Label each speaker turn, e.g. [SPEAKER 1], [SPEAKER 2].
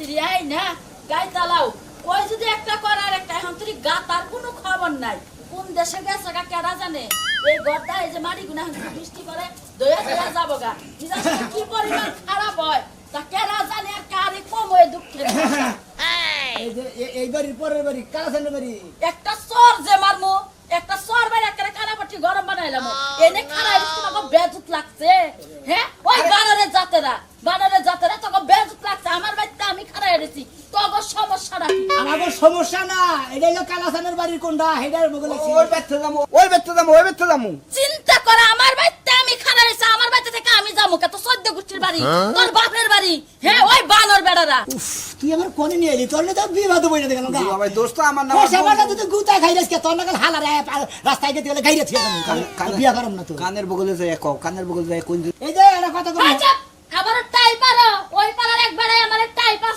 [SPEAKER 1] মন্ত্রী আই না গাই তালাও ওই যদি একটা করার একটা এখন তুই গাতার কোনো খবর নাই কোন দেশে গেছে গা কেডা জানে এই গড়টা এই যে মাটি গুনা বৃষ্টি করে দয়া দয়া যাবো গা মিজাজটা কি পরিমাণ খারাপ হয় তা কেডা জানে আর কারে কম হয়ে দুঃখের
[SPEAKER 2] এই যে এই বাড়ির পরের বাড়ি কালাসানের বাড়ি
[SPEAKER 1] একটা সর যে মারমু একটা সর বাইরে একটা কানাপটি গরম বানাইলাম এনে খারাপ তোমাকে বেজুত লাগছে হ্যাঁ ওই বানরের জাতেরা তোকে বেজুত লাগছে আমার বাড়িতে আমি খারাপ এনেছি তোকে সমস্যাটা কি
[SPEAKER 2] আমাদের সমস্যা না এটা হলো কালাসানের বাড়ির কোনটা হেডার বগলে
[SPEAKER 3] ওই ব্যর্থ যামু
[SPEAKER 1] চিন্তা করে আমার বাড়িতে আমি খারাপ এনেছি আমার বাড়িতে থেকে আমি যাবো কত সদ্য গোষ্ঠীর বাড়ি তোর বাপের বাড়ি হ্যাঁ ওই বানর বেড়ারা
[SPEAKER 2] উফ তুই আমার কোনে নিয়ে এলি তোর না তো বিবাদ বইনা দেখলাম গা
[SPEAKER 3] ভাই দোস্ত আমার নাম
[SPEAKER 2] পয়সা তুই গুতা খাইরাস কে তোর নাগাল হালা রে রাস্তায় গেতে গেলে গাইরে থিয়া বিয়া করম না তো
[SPEAKER 3] কানের বগলে যায় কও কানের বগলে যায় কোন
[SPEAKER 2] এই যে এটা কথা কই
[SPEAKER 1] আচ্ছা আবার টাই পারো ওই পারার একবারে আমার টাই পা